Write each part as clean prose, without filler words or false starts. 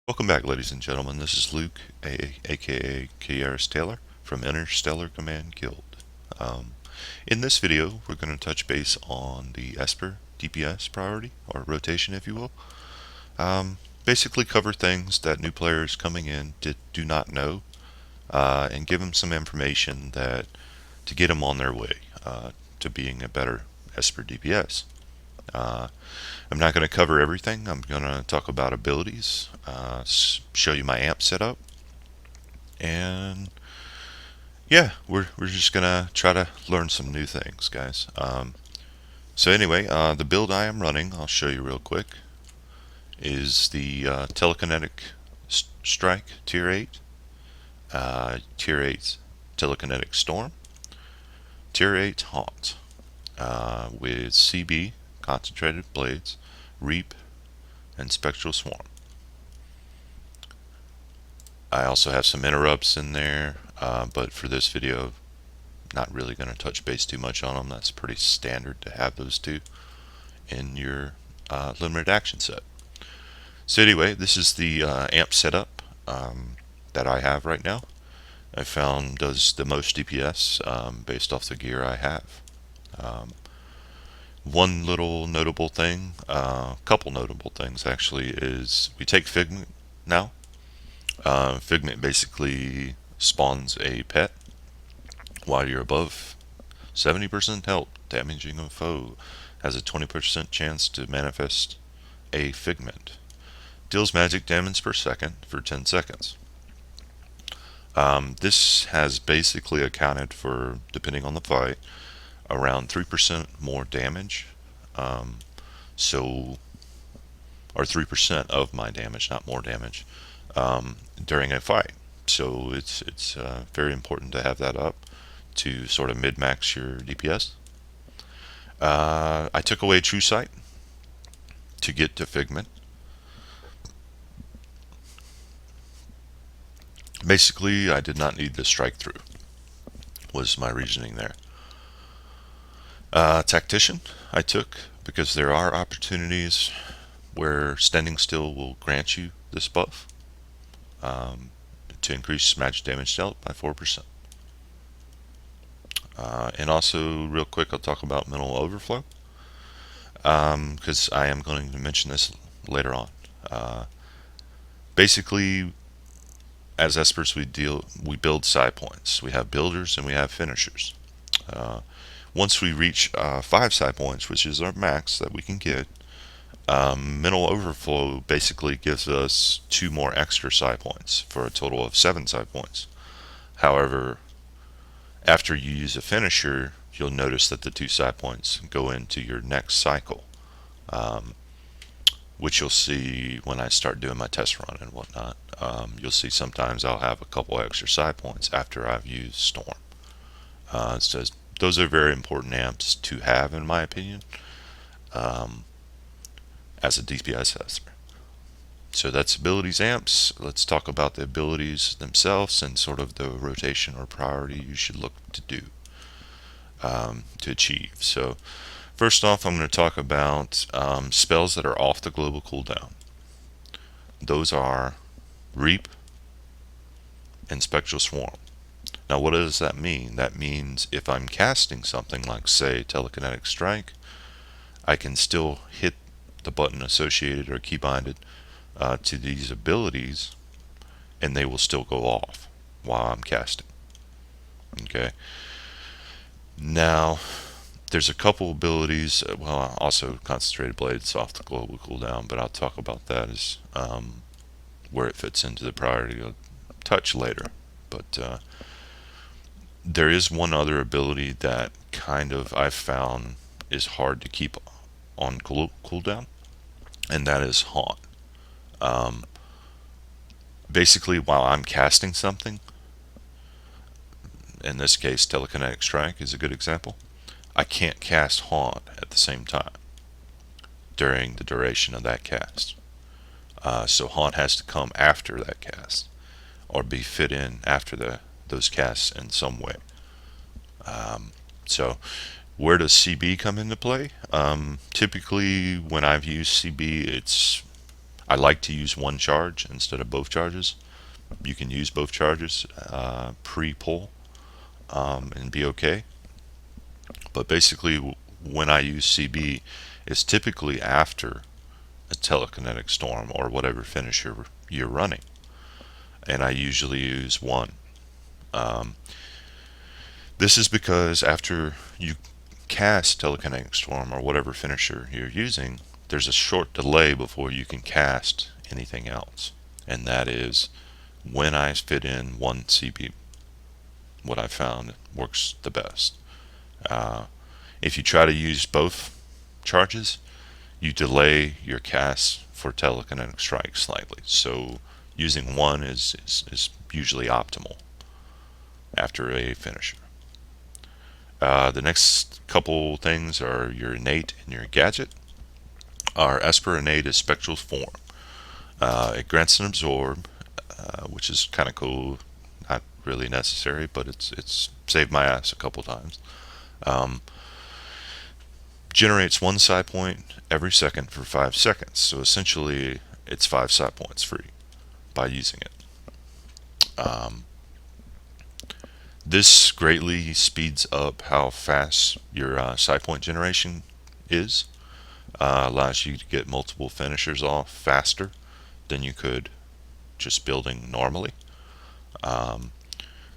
Welcome back, ladies and gentlemen. This is Luke, aka Kiaris Taylor, from Interstellar Command Guild. Um, in this video, we're going to touch base on the Esper DPS priority, or rotation, if you will. Basically, cover things that new players coming in do not know, and give them some information that to get them on their way to being a better Esper DPS. I'm not going to cover everything. I'm going to talk about abilities, show you my amp setup, and yeah, we're just going to try to learn some new things, guys. So anyway, the build I am running, I'll show you real quick, is the telekinetic strike tier 8, tier 8 telekinetic storm, tier 8 haunt, with CB, concentrated blades, reap, and spectral swarm. I also have some interrupts in there, but for this video, not really going to touch base too much on them. That's pretty standard to have those two in your limited action set. So anyway, this is the amp setup that I have right now. I found does the most DPS based off the gear I have. One little notable thing, couple notable things actually, is we take Figment now. Figment basically spawns a pet while you're above 70% health. Damaging a foe has a 20% chance to manifest a Figment. Deals magic damage per second for 10 seconds. This has basically accounted for, depending on the fight, around 3% more damage. Or 3% of my damage, not more damage, during a fight. So it's very important to have that up to sort of mid-max your DPS. I took away True Sight to get to Figment. Basically, I did not need the strike through, was my reasoning there. Tactician I took because there are opportunities where standing still will grant you this buff, to increase magic damage dealt by 4%. And also, real quick, I'll talk about mental overflow, because I am going to mention this later on. Basically, as Espers, we build psi points. We have builders and we have finishers. Once we reach 5 psi points, which is our max that we can get, mental overflow basically gives us 2 more extra psi points for a total of 7 psi points. However, after you use a finisher, you'll notice that the 2 psi points go into your next cycle, which you'll see when I start doing my test run and whatnot. You'll see sometimes I'll have a couple extra psi points after I've used Storm. So those are very important amps to have, in my opinion, as a DPS tester. So that's abilities amps. Let's talk about the abilities themselves and sort of the rotation or priority you should look to do to achieve. So first off, I'm going to talk about spells that are off the global cooldown. Those are Reap and Spectral Swarm. Now what does that mean? That means if I'm casting something like, say, Telekinetic Strike, I can still hit the button associated or keybinded to these abilities, and they will still go off while I'm casting. Okay. Now, there's a couple abilities. Well, also Concentrated Blades off the global cooldown, but I'll talk about that as where it fits into the priority a touch later. But there is one other ability that kind of I've found is hard to keep on cooldown, and that is Haunt. Basically, while I'm casting something, in this case Telekinetic Strike is a good example, I can't cast Haunt at the same time during the duration of that cast. So Haunt has to come after that cast, or be fit in after those casts in some way. So where does CB come into play? Typically when I've used CB, I like to use one charge instead of both charges. You can use both charges pre-pull and be okay. But basically, when I use CB, it's typically after a telekinetic storm or whatever finisher you're running, and I usually use one. Um, this is because after you cast telekinetic storm or whatever finisher you're using, there's a short delay before you can cast anything else, and that is when I fit in one CB. What I found works the best. Uh, if you try to use both charges, you delay your cast for telekinetic strike slightly. So using one is usually optimal after a finisher. The next couple things are your innate and your gadget. Our Esper innate is spectral form. It grants an absorb, which is kind of cool. Not really necessary, but it's saved my ass a couple times. Um, generates one psi point every second for 5 seconds. So essentially, it's 5 psi points free by using it. This greatly speeds up how fast your psi point generation is. Allows you to get multiple finishers off faster than you could just building normally.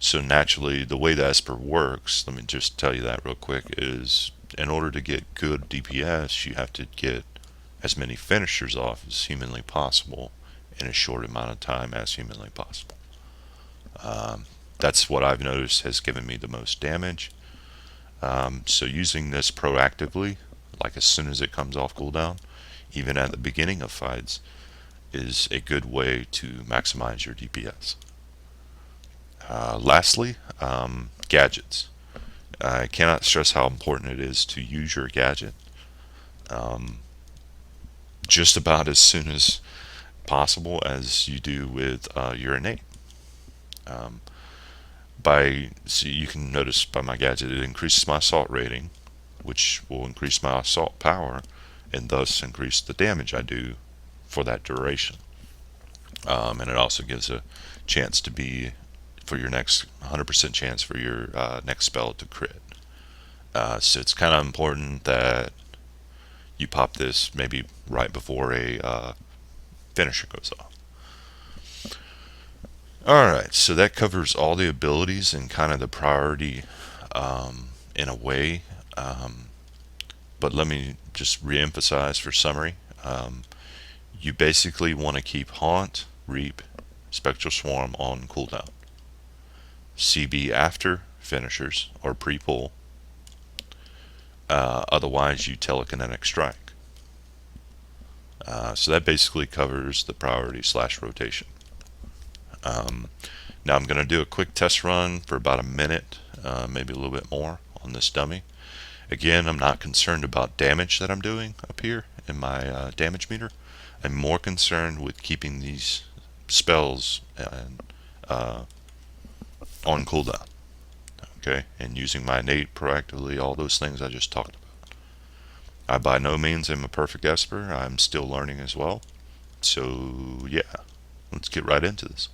So naturally, the way the Esper works, let me just tell you that real quick, is in order to get good DPS, you have to get as many finishers off as humanly possible in a short amount of time as humanly possible. That's what I've noticed has given me the most damage. So using this proactively, like as soon as it comes off cooldown, even at the beginning of fights, is a good way to maximize your DPS. Lastly, gadgets. I cannot stress how important it is to use your gadget just about as soon as possible as you do with your innate. So you can notice by my gadget, it increases my assault rating, which will increase my assault power, and thus increase the damage I do for that duration. And it also gives a chance to be for your next 100% chance for your next spell to crit. So it's kind of important that you pop this maybe right before a finisher goes off. Alright, so that covers all the abilities and kind of the priority in a way. But let me just re-emphasize for summary. You basically want to keep Haunt, Reap, Spectral Swarm on cooldown. CB after finishers or pre-pull. Otherwise, you telekinetic strike. So that basically covers the priority / rotation. Now I'm going to do a quick test run for about a minute, maybe a little bit more on this dummy. Again, I'm not concerned about damage that I'm doing up here in my damage meter. I'm more concerned with keeping these spells on cooldown. Okay, and using my innate proactively, all those things I just talked about. I by no means am a perfect Esper. I'm still learning as well. So yeah, let's get right into this.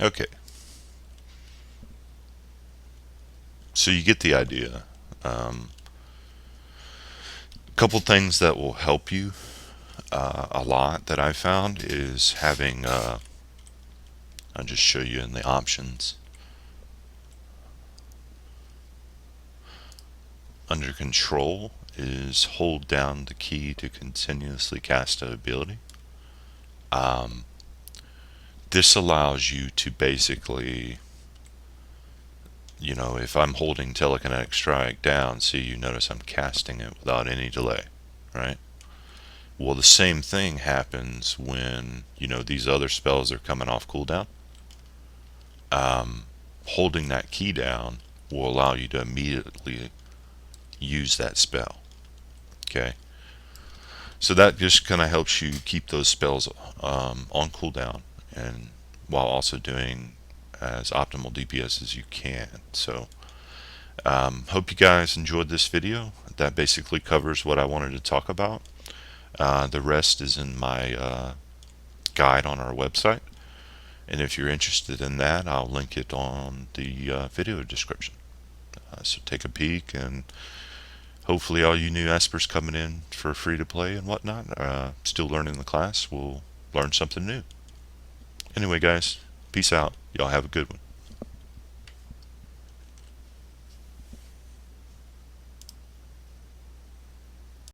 Okay. So you get the idea. Couple things that will help you a lot that I found is having, I'll just show you in the options. Under control is hold down the key to continuously cast an ability. This allows you to basically, you know, if I'm holding telekinetic strike down, see, you notice I'm casting it without any delay, right? Well, the same thing happens when, you know, these other spells are coming off cooldown. Holding that key down will allow you to immediately use that spell. Okay, so that just kind of helps you keep those spells on cooldown, and while also doing as optimal DPS as you can. So hope you guys enjoyed this video. That basically covers what I wanted to talk about. The rest is in my guide on our website, and if you're interested in that, I'll link it on the video description. So take a peek, and hopefully all you new espers coming in for free to play and whatnot, still learning the class, will learn something new. Anyway guys, peace out. Y'all have a good one.